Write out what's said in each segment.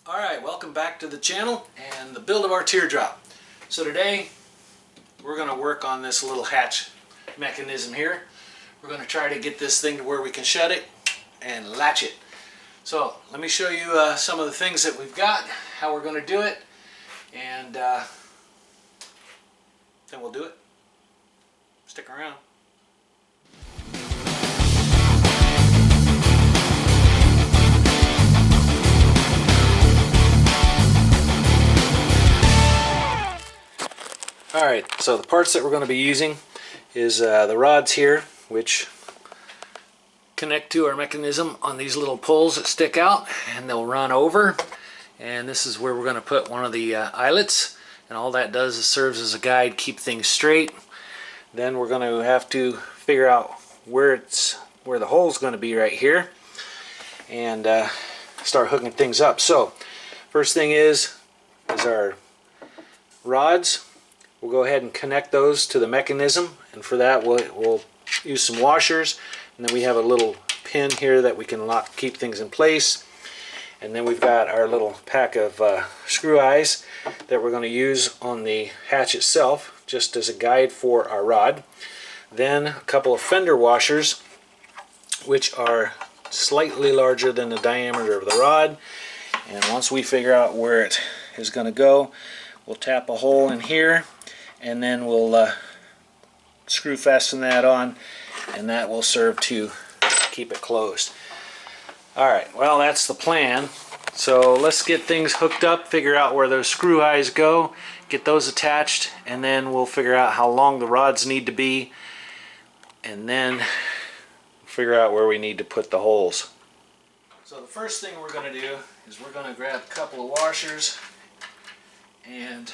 Alright, welcome back to the channel and the build of our teardrop. So today we're going to work on this little hatch mechanism here. We're going to try to get this thing to where we can shut it and latch it. So let me show you some of the things that we've got, how we're going to do it, and then we'll do it. Stick around. Alright, so the parts that we're going to be using is the rods here, which connect to our mechanism on these little poles that stick out, and they'll run over. And this is where we're going to put one of the eyelets, and all that does is serves as a guide, keep things straight. Then we're going to have to figure out where the hole's going to be right here, and start hooking things up. So first thing is our rods. We'll go ahead and connect those to the mechanism, and for that we'll use some washers, and then we have a little pin here that we can keep things in place. And then we've got our little pack of screw eyes that we're going to use on the hatch itself, just as a guide for our rod. Then a couple of fender washers, which are slightly larger than the diameter of the rod. And once we figure out where it is going to go, we'll tap a hole in here, and then we'll screw fasten that on, and that will serve to keep it closed. Alright, well, that's the plan. So let's get things hooked up, figure out where those screw eyes go, get those attached, and then we'll figure out how long the rods need to be, and then figure out where we need to put the holes. So the first thing we're going to do is we're going to grab a couple of washers and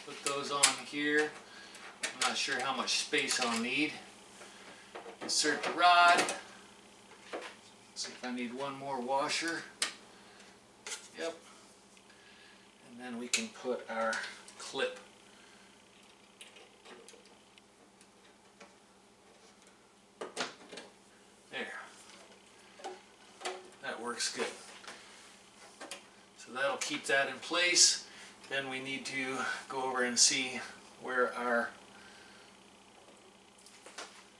put those on here. I'm not sure how much space I'll need. Insert the rod. See if I need one more washer. Yep. And then we can put our clip. There. That works good. So that'll keep that in place. Then we need to go over and see where our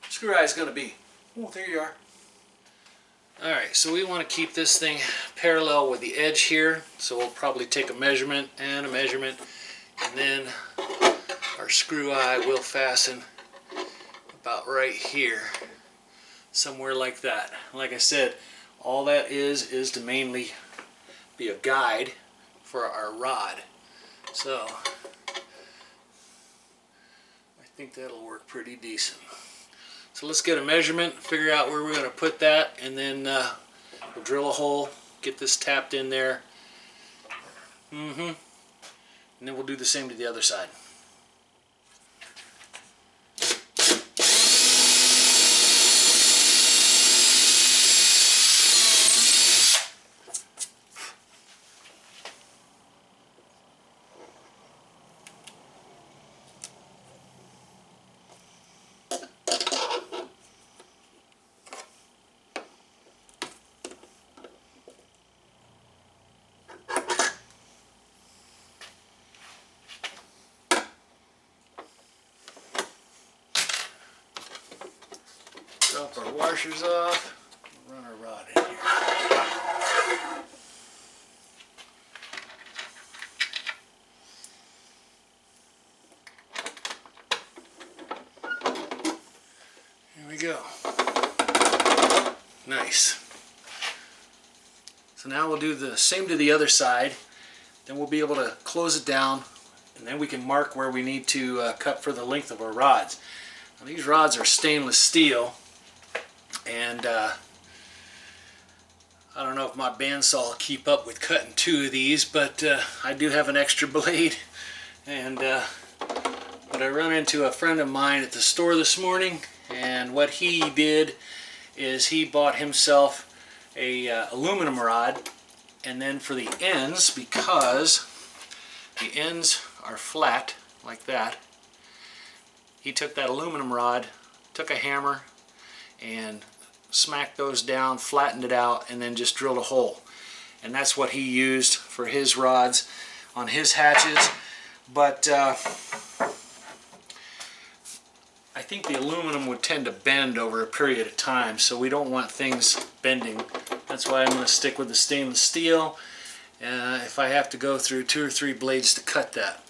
screw eye is going to be. Oh, there you are. Alright, so we want to keep this thing parallel with the edge here, so we'll probably take a measurement, and then our screw eye will fasten about right here, somewhere like that. Like I said, all that is to mainly be a guide for our rod. So I think that'll work pretty decent. So let's get a measurement, figure out where we're going to put that, and then we'll drill a hole, get this tapped in there. And then we'll do the same to the other side. Drop our washers off, run our rod in here. Here we go. Nice. So now we'll do the same to the other side. Then we'll be able to close it down, and then we can mark where we need to cut for the length of our rods. Now, these rods are stainless steel, and I don't know if my bandsaw will keep up with cutting two of these, but I do have an extra blade. And but I run into a friend of mine at the store this morning, and what he did is he bought himself a aluminum rod, and then for the ends, because the ends are flat like that, he took that aluminum rod, took a hammer, and smacked those down, flattened it out, and then just drilled a hole. and that's what he used for his rods on his hatches. But I think the aluminum would tend to bend over a period of time, so we don't want things bending. That's why I'm going to stick with the stainless steel if I have to go through 2 or 3 blades to cut that.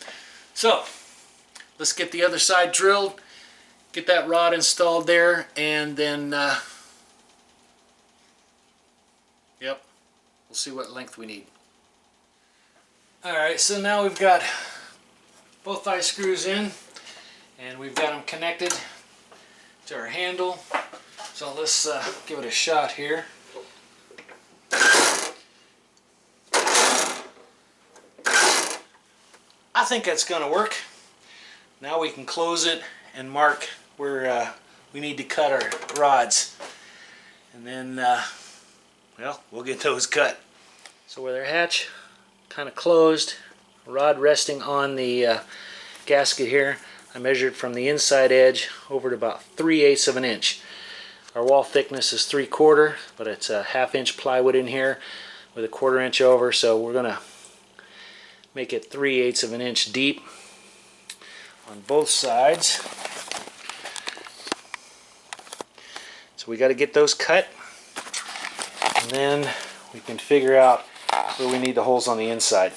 So let's get the other side drilled, get that rod installed there, and then yep, we'll see what length we need. Alright, so now we've got both thigh screws in, and we've got them connected to our handle. So let's give it a shot here. I think that's going to work. Now we can close it and mark where we need to cut our rods. And then, well, we'll get those cut. So with our hatch kind of closed, rod resting on the gasket here, I measured from the inside edge over to about 3/8 of an inch. Our wall thickness is 3/4, but it's a 1/2 inch plywood in here with a 1/4 inch over, so we're going to make it 3/8 of an inch deep on both sides. So we got to get those cut, and then we can figure out where we need the holes on the inside.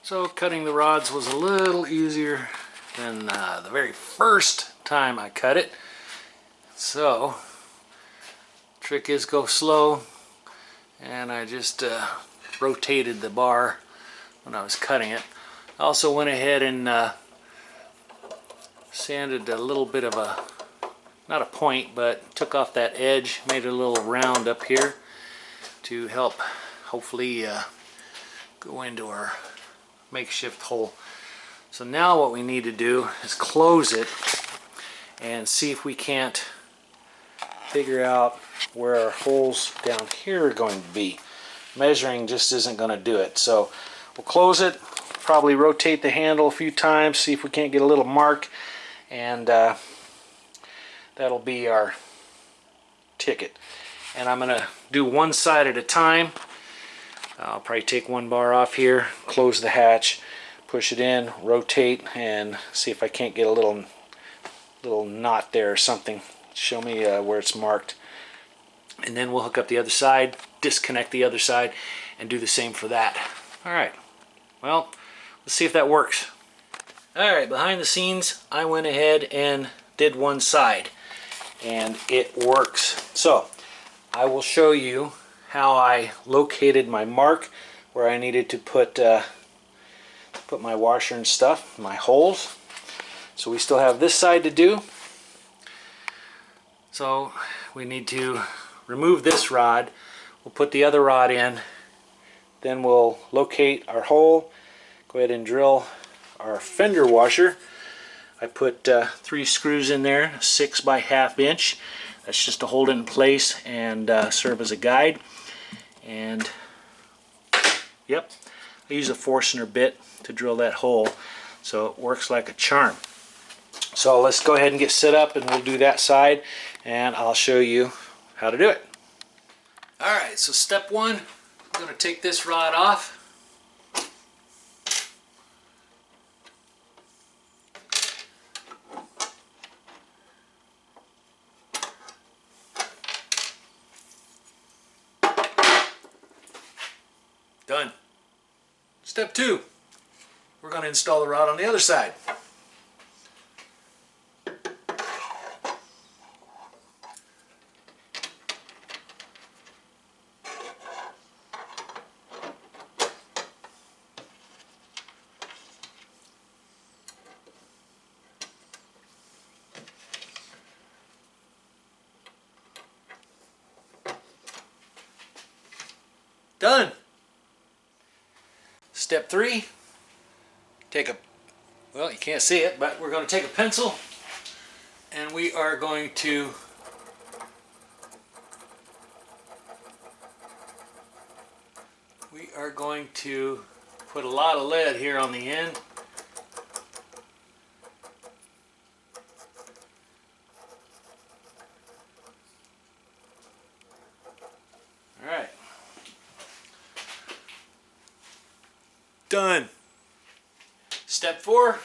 So cutting the rods was a little easier than the very first time I cut it. So trick is go slow, and I just rotated the bar when I was cutting it. I also went ahead and sanded a little bit of a, not a point, but took off that edge, made it a little round up here to help hopefully go into our makeshift hole. So now what we need to do is close it and see if we can't figure out where our holes down here are going to be. Measuring just isn't going to do it. So we'll close it, probably rotate the handle a few times, see if we can't get a little mark, and that'll be our ticket. And I'm going to do one side at a time. I'll probably take one bar off here, close the hatch, push it in, rotate, and see if I can't get a little knot there or something. Show me where it's marked. And then we'll hook up the other side, disconnect the other side, and do the same for that. Alright, well, let's see if that works. Alright, behind the scenes, I went ahead and did one side, and it works. So, I will show you how I located my mark where I needed to put my washer and stuff, my holes. So we still have this side to do. So we need to remove this rod. We'll put the other rod in. Then we'll locate our hole. Go ahead and drill our fender washer. I put 3 screws in there, 6 by 1/2 inch. That's just to hold it in place and serve as a guide. And yep, I use a Forstner bit to drill that hole, so it works like a charm. So let's go ahead and get set up, and we'll do that side, and I'll show you how to do it. Alright, so step 1, I'm going to take this rod off. Done. Step 2, we're going to install the rod on the other side. Done. Step 3, take a, well, you can't see it, but we're going to take a pencil, and we are going to put a lot of lead here on the end. Done. Step 4,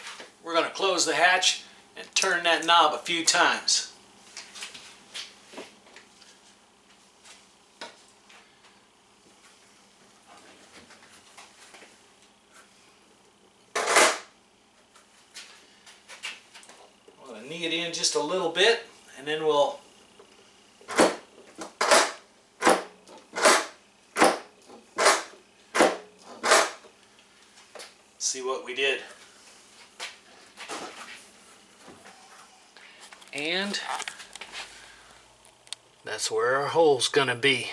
we're going to close the hatch and turn that knob a few times. I'm going to knee it in just a little bit, and then we'll see what we did. And that's where our hole's gonna be.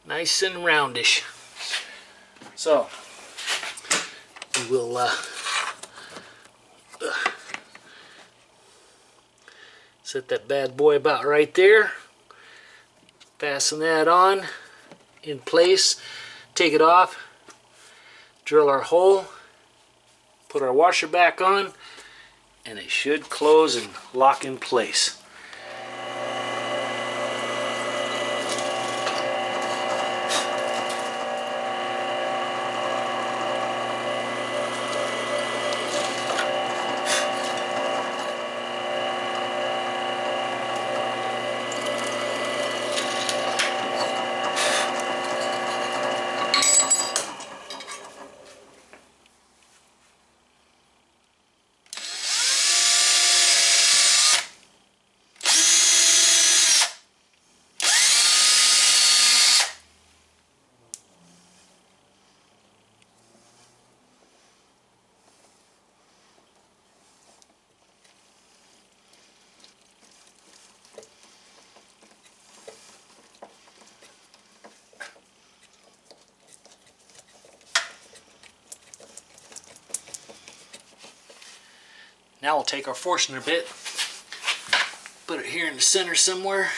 Nice and roundish. So we will set that bad boy about right there. Fasten that on in place. Take it off. Drill our hole, put our washer back on, and it should close and lock in place. Now we'll take our Forstner bit, put it here in the center somewhere.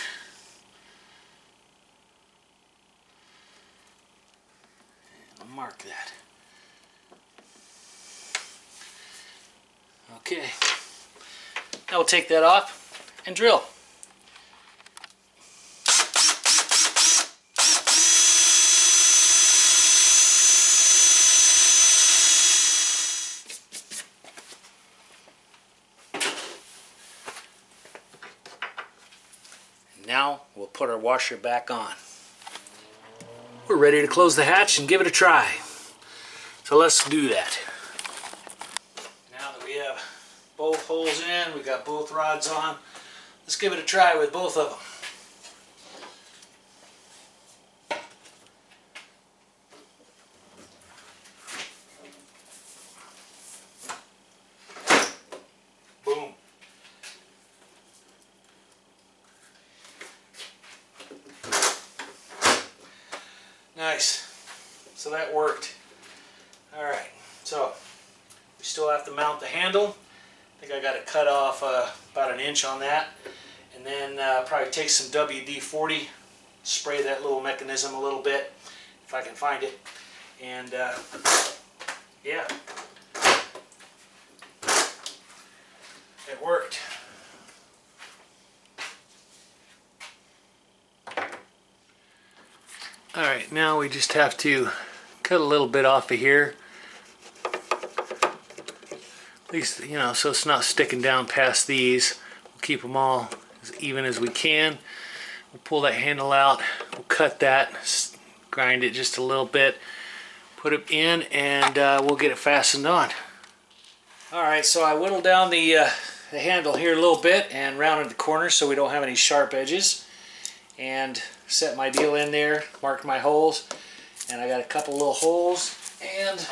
And I'll mark that. Okay. Now we'll take that off and drill. Now we'll put our washer back on. We're ready to close the hatch and give it a try. So let's do that. Now that we have both holes in, we got both rods on, let's give it a try with both of them. Nice. So that worked. Alright, so we still have to mount the handle. I think I got to cut off about an inch on that. And then probably take some WD-40, spray that little mechanism a little bit, if I can find it. And yeah, it worked. Alright, now we just have to cut a little bit off of here. At least, you know, so it's not sticking down past these. We'll keep them all as even as we can. We'll pull that handle out. We'll cut that, grind it just a little bit, put it in, and we'll get it fastened on. Alright, so I whittled down the handle here a little bit and rounded the corners so we don't have any sharp edges. And set my deal in there, marked my holes, and I got a couple little holes, and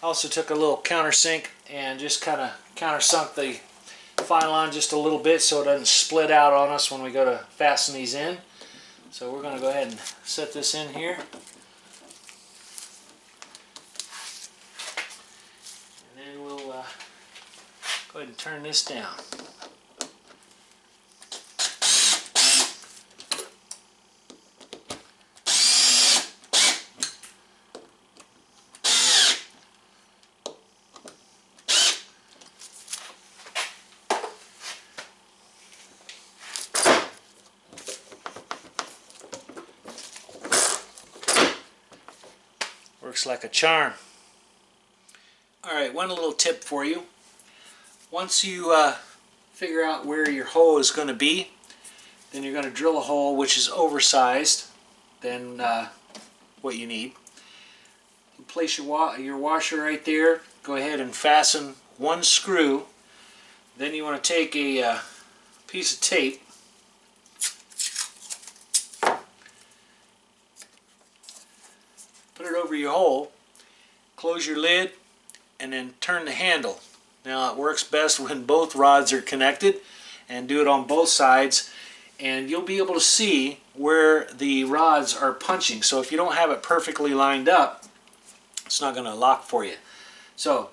also took a little countersink and just kind of countersunk the Filon just a little bit so it doesn't split out on us when we go to fasten these in. So we're going to go ahead and set this in here. And then we'll go ahead and turn this down. Works like a charm. Alright, one little tip for you. Once you figure out where your hole is going to be, then you're going to drill a hole which is oversized than what you need. You place your washer right there. Go ahead and fasten one screw. Then you want to take a piece of tape, put it over your hole, close your lid, and then turn the handle. Now it works best when both rods are connected, and do it on both sides, and you'll be able to see where the rods are punching. So if you don't have it perfectly lined up, it's not going to lock for you. So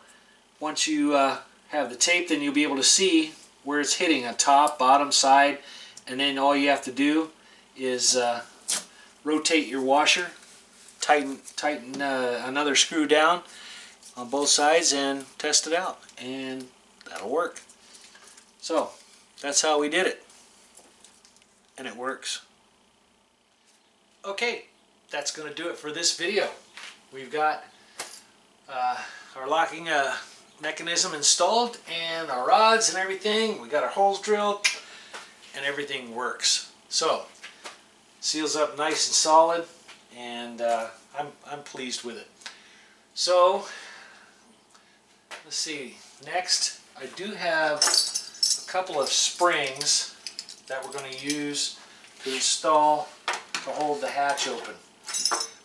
once you have the tape, then you'll be able to see where it's hitting, on top, bottom, side, and then all you have to do is rotate your washer, tighten another screw down on both sides, and test it out, and that'll work. So that's how we did it, and it works. Okay, that's going to do it for this video. We've got our locking mechanism installed, and our rods and everything. We got our holes drilled, and everything works. So seals up nice and solid, and I'm pleased with it. So let's see. Next, I do have a couple of springs that we're going to use to install to hold the hatch open,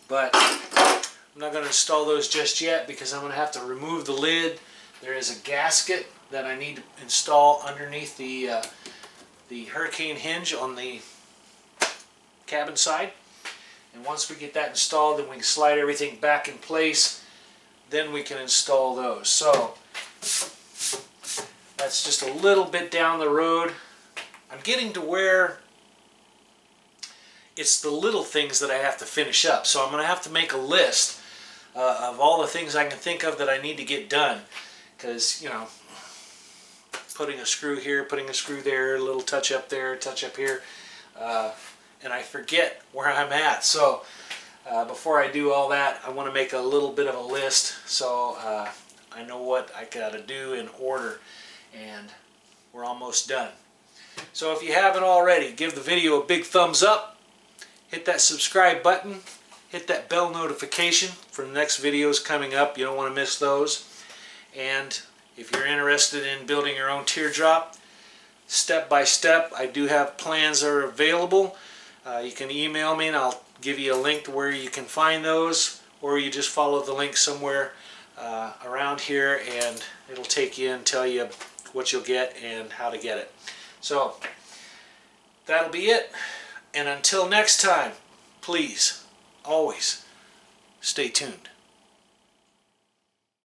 but I'm not going to install those just yet because I'm going to have to remove the lid. There is a gasket that I need to install underneath the hurricane hinge on the cabin side, and once we get that installed, then we can slide everything back in place. Then we can install those. So that's just a little bit down the road. I'm getting to where it's the little things that I have to finish up. So I'm going to have to make a list of all the things I can think of that I need to get done. Because, you know, putting a screw here, putting a screw there, a little touch up there, touch up here, and I forget where I'm at. So before I do all that, I want to make a little bit of a list so I know what I got to do in order, and we're almost done. So if you haven't already, give the video a big thumbs up, hit that subscribe button, hit that bell notification for the next videos coming up. You don't want to miss those. And if you're interested in building your own teardrop, step by step, I do have plans that are available. You can email me and I'll give you a link to where you can find those, or you just follow the link somewhere around here and it'll take you and tell you what you'll get and how to get it. So that'll be it, and until next time, please always stay tuned.